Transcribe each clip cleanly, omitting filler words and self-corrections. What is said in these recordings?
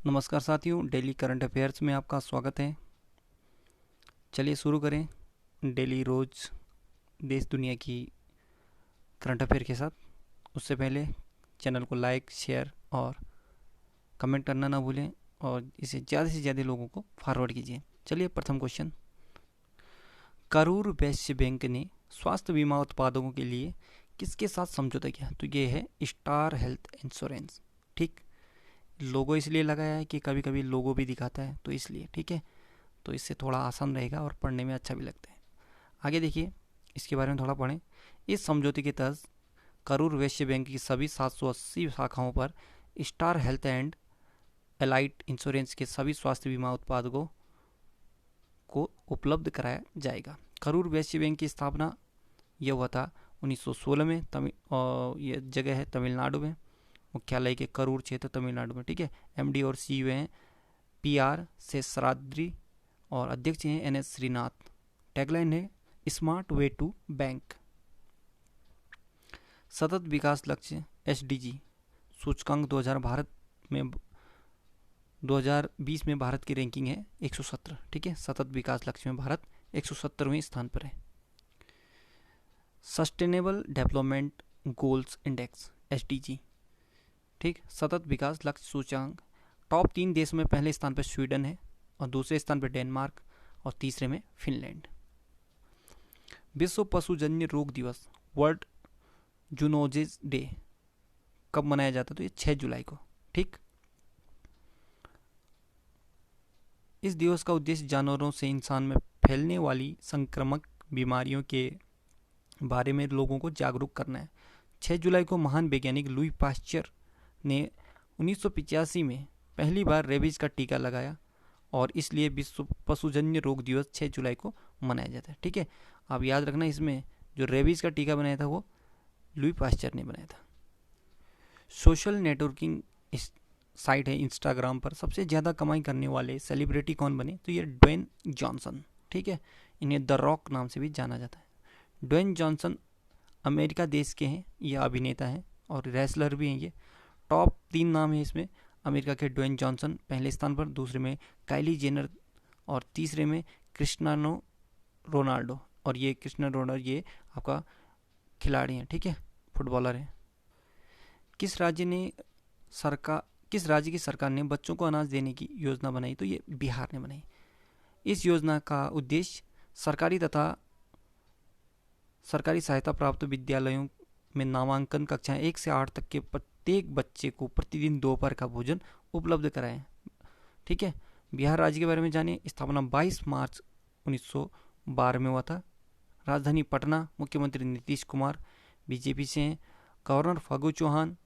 नमस्कार साथियों, daily current affairs में आपका स्वागत है। चलिए शुरू करें डेली रोज़ देश दुनिया की करंट अफेयर के साथ। उससे पहले चैनल को लाइक, शेयर और कमेंट करना ना भूलें और इसे ज़्यादा से ज़्यादा लोगों को फॉरवर्ड कीजिए। चलिए प्रथम क्वेश्चन, करूर वैश्य बैंक ने स्वास्थ्य बीमा उत्पादकों के लिए किसके साथ समझौता किया? तो ये है स्टार हेल्थ इंश्योरेंस। ठीक, लोगो इसलिए लगाया है कि कभी कभी लोगो भी दिखाता है, तो इसलिए ठीक है। तो इससे थोड़ा आसान रहेगा और पढ़ने में अच्छा भी लगता है। आगे देखिए, इसके बारे में थोड़ा पढ़ें। इस समझौते के तहत करूर वैश्य बैंक की सभी 780 शाखाओं पर Star Health and Allied Insurance के सभी स्वास्थ्य बीमा उत्पादकों को उपलब्ध कराया जाएगा। करूर वैश्य बैंक की स्थापना यह हुआ था 1916 में। और यह जगह है तमिलनाडु में। मुख्यालय के करूर क्षेत्र तमिलनाडु में। ठीक है। एमडी और सीईओ हैं पीआर शेषाद्री और अध्यक्ष हैं एनएस श्रीनाथ। टैगलाइन है स्मार्ट वे टू बैंक। सतत विकास लक्ष्य एसडीजी सूचकांक 2020 में भारत की रैंकिंग है 117। ठीक है। सतत विकास लक्ष्य में भारत 117वें स्थान पर है। Sustainable development goals index SDG, ठीक, सतत विकास लक्ष्य सूचकांक। टॉप 3 देश में पहले स्थान पर स्वीडन है और दूसरे स्थान पर डेनमार्क और तीसरे में फिनलैंड। विश्व पशुजन्य रोग दिवस वर्ल्ड जूनोसिस डे कब मनाया जाता है? तो ये 6 जुलाई को। ठीक, इस दिवस का उद्देश्य जानवरों से इंसान में फैलने वाली संक्रामक बीमारियों के बारे में लोगों को जागरूक करना है। 6 जुलाई को महान वैज्ञानिक लुई पास्चर ने 1985 में पहली बार रेबीज का टीका लगाया और इसलिए विश्व पशुजन्य रोग दिवस 6 जुलाई को मनाया जाता है। ठीक है। आप याद रखना, इसमें जो रेबीज का टीका बनाया था वो लुई पास्चर ने बनाया था। सोशल नेटवर्किंग साइट है इंस्टाग्राम पर सबसे ज़्यादा कमाई करने वाले सेलिब्रिटी कौन बने? तो ये ड्वेन जॉनसन। ठीक है। इन्हें द रॉक नाम से भी जाना जाता है। ड्वेन जॉनसन अमेरिका देश के हैं। ये अभिनेता हैं और रेसलर भी हैं। ये टॉप 3 नाम है इसमें। अमेरिका के ड्वेन जॉनसन पहले स्थान पर, दूसरे में काइली जेनर और तीसरे में क्रिस्टियानो रोनाल्डो। और ये क्रिस्टियानो रोनाल्डो ये आपका खिलाड़ी हैं। ठीक है, फुटबॉलर हैं। किस राज्य की सरकार ने बच्चों को अनाज देने की योजना बनाई? तो ये बिहार ने बनाई। इस योजना का उद्देश्य सरकारी तथा सरकारी सहायता प्राप्त विद्यालयों में नामांकन कक्षाएं 1 से 8 तक के प्रत्येक बच्चे को प्रतिदिन दोपहर का भोजन उपलब्ध कराएं। ठीक है। बिहार राज्य के बारे में जानिए। स्थापना 22 मार्च 1912 में हुआ था। राजधानी पटना। मुख्यमंत्री नीतीश कुमार बीजेपी से हैं। गवर्नर फागू चौहान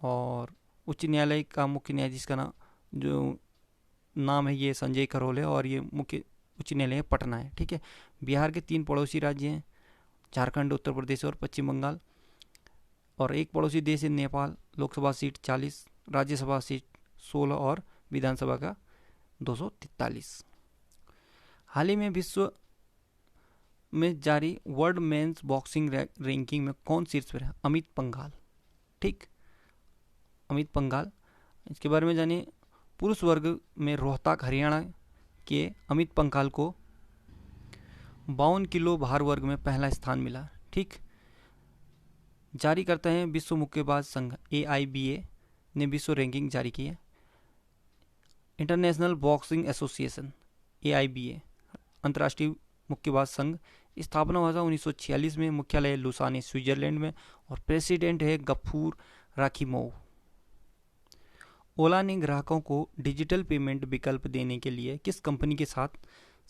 और उच्च न्यायालय का मुख्य न्यायाधीश का नाम है ये संजय करोल है और ये मुख्य उच्च न्यायालय पटना है। ठीक है। बिहार के 3 पड़ोसी राज्य हैं, झारखंड, उत्तर प्रदेश और पश्चिम बंगाल। और एक पड़ोसी देश है नेपाल। लोकसभा सीट 40, राज्यसभा सीट 16 और विधानसभा का 243। हाल ही में विश्व में जारी वर्ल्ड मेंस बॉक्सिंग रैंकिंग में कौन शीर्ष पर है? अमित पंघाल। ठीक, अमित पंघाल। इसके बारे में जानिए। पुरुष वर्ग में रोहतक हरियाणा के अमित पंघाल को 52 किलो भार वर्ग में पहला स्थान मिला। ठीक, जारी करते हैं विश्व मुक्केबाज संघ AIBA ने विश्व रैंकिंग जारी की है। इंटरनेशनल बॉक्सिंग एसोसिएशन AIBA अंतर्राष्ट्रीय मुक्केबाज संघ स्थापना हुआ था 1946 में। मुख्यालय लुसाने स्विट्जरलैंड में और प्रेसिडेंट है गफूर राखीमोव। ओला ने ग्राहकों को डिजिटल पेमेंट विकल्प देने के लिए किस कंपनी के साथ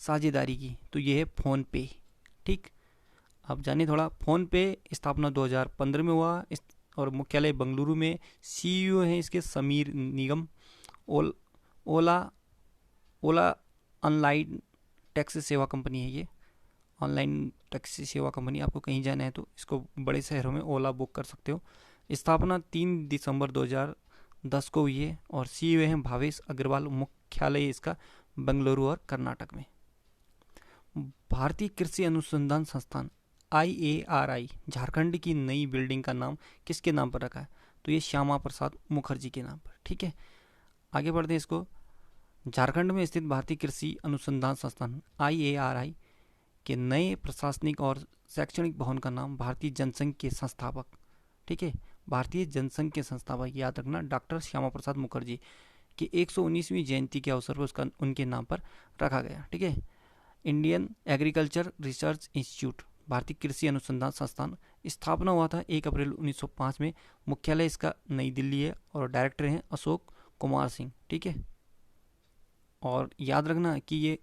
साझेदारी की? तो ये है फोन पे। ठीक, आप जानिए थोड़ा। फोन पे स्थापना 2015 में हुआ और मुख्यालय बंगलुरु में। CEO हैं इसके समीर निगम। ओला ऑनलाइन टैक्सी सेवा कंपनी है। ये ऑनलाइन टैक्सी सेवा कंपनी। आपको कहीं जाना है तो इसको बड़े शहरों में ओला बुक कर सकते हो। स्थापना 3 दिसंबर 2010 को हुई है और CEO हैं भावेश अग्रवाल। मुख्यालय इसका बेंगलुरु और कर्नाटक में। भारतीय कृषि अनुसंधान संस्थान IARI झारखंड की नई बिल्डिंग का नाम किसके नाम पर रखा है? तो ये श्यामा प्रसाद मुखर्जी के नाम पर। ठीक है। आगे बढ़ते हैं इसको। झारखंड में स्थित भारतीय कृषि अनुसंधान संस्थान IARI के नए प्रशासनिक और शैक्षणिक भवन का नाम भारतीय जनसंघ के संस्थापक, ठीक है, भारतीय जनसंघ के संस्थापक याद रखना डॉक्टर श्यामा प्रसाद मुखर्जी की 119वीं जयंती के अवसर पर उसका उनके नाम पर रखा गया, ठीक है। इंडियन एग्रीकल्चर रिसर्च इंस्टीट्यूट भारतीय कृषि अनुसंधान संस्थान स्थापना हुआ था 1 अप्रैल 1905 में। मुख्यालय इसका नई दिल्ली है और डायरेक्टर हैं अशोक कुमार सिंह, ठीक है। और याद रखना कि ये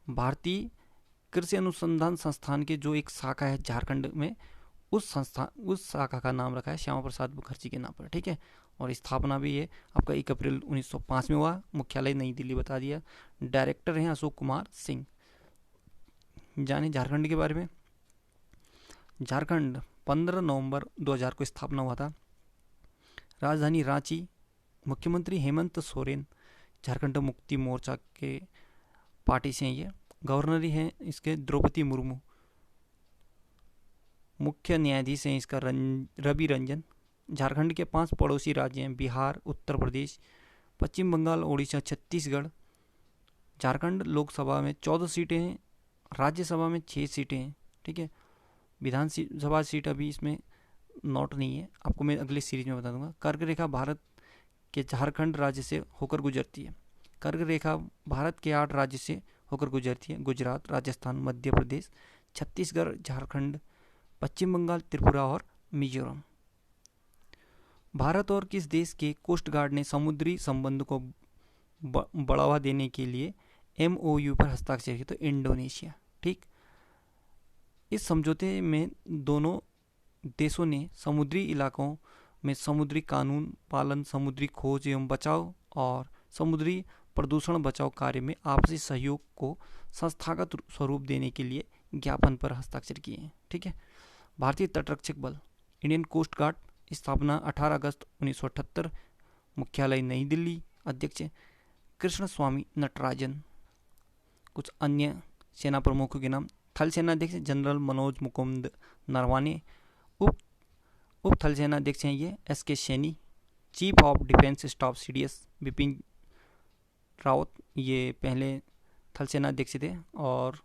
भारतीय कृषि अनुसंधान संस्थान के जो एक शाखा है झारखंड में, उस शाखा का नाम रखा है श्यामा प्रसाद मुखर्जी के नाम पर, ठीक है। और स्थापना भी ये आपका 1 अप्रैल 1905 में हुआ। मुख्यालय नई दिल्ली बता दिया। डायरेक्टर हैं अशोक कुमार सिंह। जाने झारखंड के बारे में। झारखंड 15 नवंबर 2000 को स्थापना हुआ था। राजधानी रांची। मुख्यमंत्री हेमंत सोरेन झारखंड मुक्ति मोर्चा के पार्टी से हैं ये। गवर्नर हैं इसके द्रौपदी मुर्मू। मुख्य न्यायाधीश हैं इसका रवि रंजन। झारखंड के 5 पड़ोसी राज्य हैं बिहार, उत्तर प्रदेश, पश्चिम बंगाल, उड़ीसा, छत्तीसगढ़। झारखंड लोकसभा में 14 सीटें हैं, राज्यसभा में 6 सीटें हैं, ठीक है। विधानसभा सीट अभी इसमें नोट नहीं है, आपको मैं अगले सीरीज में बता दूंगा। कर्क रेखा भारत के झारखंड राज्य से होकर गुजरती है। कर्क रेखा भारत के 8 राज्य से होकर गुजरती है। गुजरात, राजस्थान, मध्य प्रदेश, छत्तीसगढ़, झारखंड, पश्चिम बंगाल, त्रिपुरा और मिजोरम। भारत और किस देश के कोस्ट गार्ड ने समुद्री संबंध को बढ़ावा देने के लिए MOU पर हस्ताक्षर किया? तो इंडोनेशिया, ठीक। इस समझौते में दोनों देशों ने समुद्री इलाकों में समुद्री कानून पालन, समुद्री खोज एवं बचाव और समुद्री प्रदूषण बचाव कार्य में आपसी सहयोग को संस्थागत स्वरूप देने के लिए ज्ञापन पर हस्ताक्षर किए हैं, ठीक है। भारतीय तटरक्षक बल इंडियन कोस्ट गार्ड स्थापना 18 अगस्त 1978। मुख्यालय नई दिल्ली। अध्यक्ष कृष्ण स्वामी नटराजन। कुछ अन्य सेना प्रमुखों के नाम। थल सेनाध्यक्ष जनरल मनोज मुकुंद नरवाने। उप थल सेनाध्यक्ष हैं ये SK Saini. Chief of defence staff CDS Bipin Rawat, ये पहले थल सेनाध्यक्ष थे और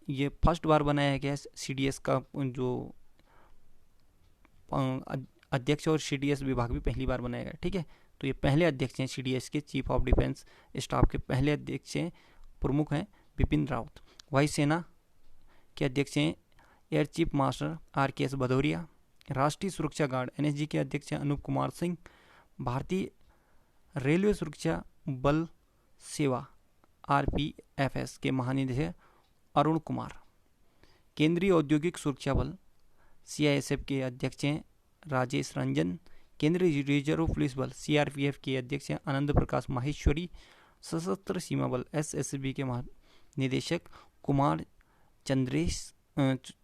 ये फर्स्ट बार बनाया गया CDS का जो अध्यक्ष और CDS विभाग भी पहली बार बनाया गया, ठीक है। तो ये पहले अध्यक्ष हैं CDS के, चीफ ऑफ डिफेंस स्टाफ के पहले अध्यक्ष हैं, प्रमुख हैं बिपिन रावत। वायुसेना के अध्यक्ष हैं air chief marshal RKS Bhadauria. राष्ट्रीय सुरक्षा गार्ड NSG के अध्यक्ष हैं अनूप कुमार सिंह। भारतीय रेलवे सुरक्षा बल सेवा RPFS के महानिदेशक अरुण कुमार। केंद्रीय औद्योगिक सुरक्षा बल CISF के अध्यक्ष हैं राजेश रंजन। केंद्रीय रिजर्व पुलिस बल CRPF के अध्यक्ष हैं आनंद प्रकाश माहेश्वरी। सशस्त्र सीमा बल SSB के महानिदेशक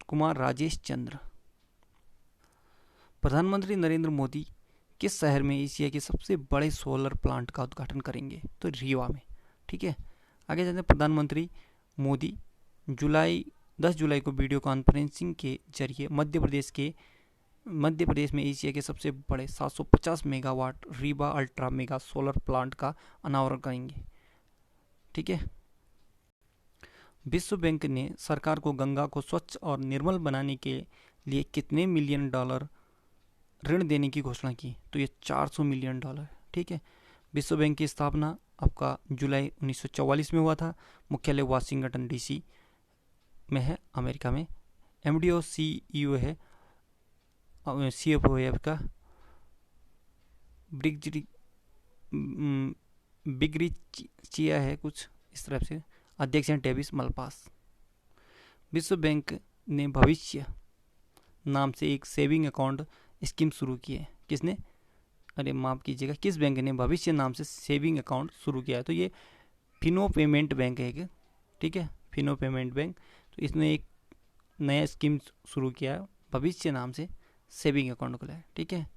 कुमार राजेश चंद्र। प्रधानमंत्री नरेंद्र मोदी किस शहर में एशिया के सबसे बड़े सोलर प्लांट का उद्घाटन करेंगे? तो रीवा में, ठीक है। आगे जाते हैं। प्रधानमंत्री मोदी 10 जुलाई को वीडियो कॉन्फ्रेंसिंग के जरिए मध्य प्रदेश में एशिया के सबसे बड़े 750 megawatt Rewa ultra mega solar plant का अनावरण करेंगे, ठीक है। विश्व बैंक ने सरकार को गंगा को स्वच्छ और निर्मल बनाने के लिए कितने मिलियन डॉलर ऋण देने की घोषणा की? तो ये $400 मिलियन, ठीक है। विश्व बैंक की स्थापना आपका जुलाई 1944 में हुआ था। मुख्यालय वाशिंगटन DC में है, अमेरिका में। MD और CEO है CFO है आपका बिग्रिचिया है, कुछ इस तरह से। अध्यक्ष हैं डेविस मलपास। विश्व बैंक ने भविष्य नाम से एक सेविंग अकाउंट स्कीम शुरू की है। किसने? अरे माफ़ कीजिएगा, किस बैंक ने भविष्य नाम से सेविंग अकाउंट शुरू किया है? तो ये फिनो पेमेंट बैंक है, ठीक है, फिनो पेमेंट बैंक। तो इसने एक नया स्कीम शुरू किया है, भविष्य नाम से सेविंग अकाउंट खुला है, ठीक है।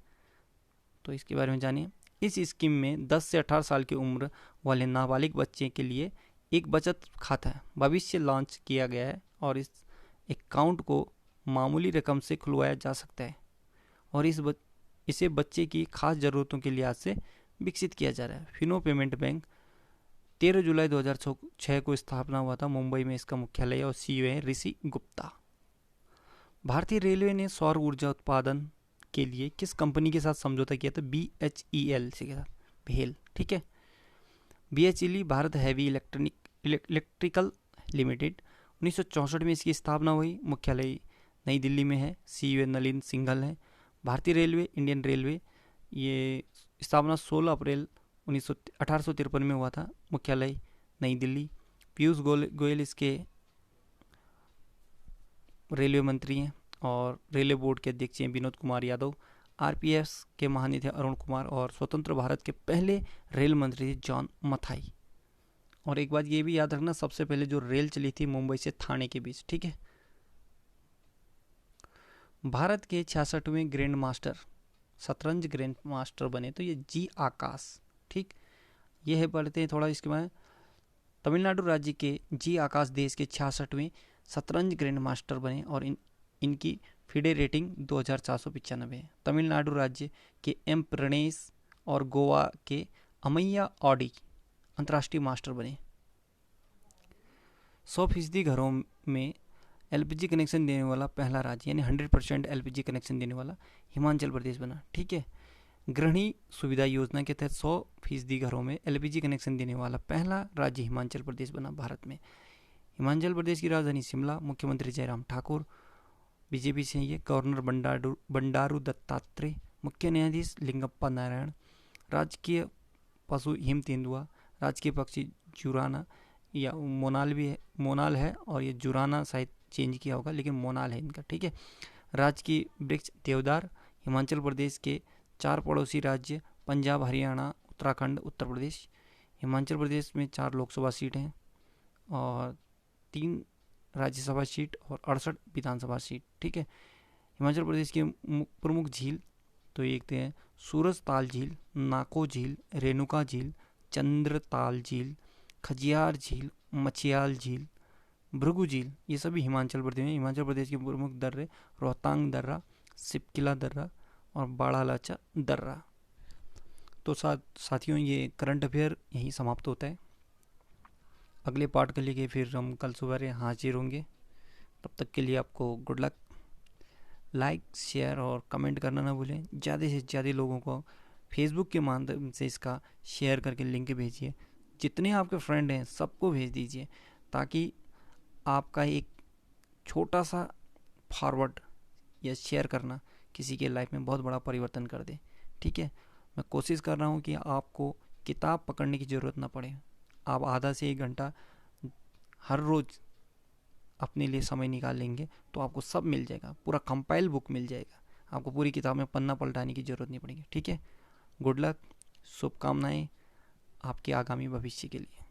तो इसके बारे में जानिए। इस स्कीम में 10 से 18 साल की उम्र वाले नाबालिग बच्चे के लिए एक बचत खाता भविष्य लॉन्च किया गया है और इस अकाउंट को मामूली रकम से खुलवाया जा सकता है और इसे बच्चे की खास ज़रूरतों के लिहाज से विकसित किया जा रहा है। फिनो पेमेंट बैंक 13 जुलाई 2006 को स्थापना हुआ था मुंबई में इसका मुख्यालय, और सीईओ है ऋषि गुप्ता। भारतीय रेलवे ने सौर ऊर्जा उत्पादन के लिए किस कंपनी के साथ समझौता किया था? BHEL से किया था, भेल, ठीक है। BHEL Bharat heavy electrical limited, 1964 में इसकी स्थापना हुई, मुख्यालय नई दिल्ली में है, सीईओ नलिन सिंघल है। भारतीय रेलवे, इंडियन रेलवे, ये स्थापना 16 अप्रैल 1853 में हुआ था, मुख्यालय नई दिल्ली। पीयूष गोयल इसके रेलवे मंत्री हैं, और रेलवे बोर्ड के अध्यक्ष हैं विनोद कुमार यादव। RPS के महानिदेशक अरुण कुमार, और स्वतंत्र भारत के पहले रेल मंत्री थे जॉन मथाई। और एक बात ये भी याद रखना, सबसे पहले जो रेल चली थी मुंबई से थाने के बीच, ठीक है। भारत के 66वें ग्रैंड मास्टर, शतरंज ग्रैंड मास्टर बने तो ये जी आकाश, ठीक। ये है, पढ़ते हैं थोड़ा इसके बाद। तमिलनाडु राज्य के जी आकाश देश के 66वें शतरंज ग्रैंड मास्टर बने, और इनकी फिडे रेटिंग 2495 है। तमिलनाडु राज्य के एम प्रणेश और गोवा के अमैया ऑडी अंतर्राष्ट्रीय मास्टर बने। 100% घरों में LPG कनेक्शन देने वाला पहला राज्य, यानी 100% LPG कनेक्शन देने वाला हिमाचल प्रदेश बना, ठीक है। गृहिणी सुविधा योजना के तहत 100% घरों में LPG कनेक्शन देने वाला पहला राज्य हिमाचल प्रदेश बना भारत में। हिमाचल प्रदेश की राजधानी शिमला, मुख्यमंत्री जयराम ठाकुर, बीजेपी से ये। गवर्नर बंडारू दत्तात्रेय, मुख्य न्यायाधीश लिंगप्पा नारायण, राजकीय पशु हिम तेंदुआ, राजकीय पक्षी जुराना या मोनाल भी है, मोनाल है, और ये जुराना शायद चेंज किया होगा, लेकिन मोनाल है इनका, ठीक है। राजकीय वृक्ष देवदार। हिमाचल प्रदेश के 4 पड़ोसी राज्य पंजाब, हरियाणा, उत्तराखंड, उत्तर प्रदेश। हिमाचल प्रदेश में 4 लोकसभा सीट हैं, और 3 राज्यसभा सीट, और 68 विधानसभा सीट, ठीक है। हिमाचल प्रदेश की प्रमुख झील तो एक हैं सूरजताल झील, नाको झील, रेणुका झील, चंद्रताल झील, खजियार झील, मछियाल झील, भृगु झील, ये सभी हिमाचल प्रदेश में। हिमाचल प्रदेश के प्रमुख दर्रे रोहतांग दर्रा, सिपकिला दर्रा, और बाड़ालाचा दर्रा। तो साथियों, ये करंट अफेयर यहीं समाप्त होता है। अगले पार्ट के लिए फिर हम कल सुबह हाजिर होंगे। तब तक के लिए आपको गुड लक। लाइक, शेयर और कमेंट करना ना भूलें। ज़्यादा से ज़्यादा लोगों को फेसबुक के माध्यम से इसका शेयर करके लिंक भेजिए। जितने आपके फ्रेंड हैं सबको भेज दीजिए, ताकि आपका एक छोटा सा फॉरवर्ड या शेयर करना किसी के लाइफ में बहुत बड़ा परिवर्तन कर दे, ठीक है। मैं कोशिश कर रहा हूँ कि आपको किताब पकड़ने की ज़रूरत ना पड़े। आप आधा से 1 घंटा हर रोज़ अपने लिए समय निकाल लेंगे तो आपको सब मिल जाएगा, पूरा कंपाइल बुक मिल जाएगा। आपको पूरी किताब में पन्ना पलटाने की ज़रूरत नहीं पड़ेगी, ठीक है। गुड लक, शुभकामनाएं आपके आगामी भविष्य के लिए।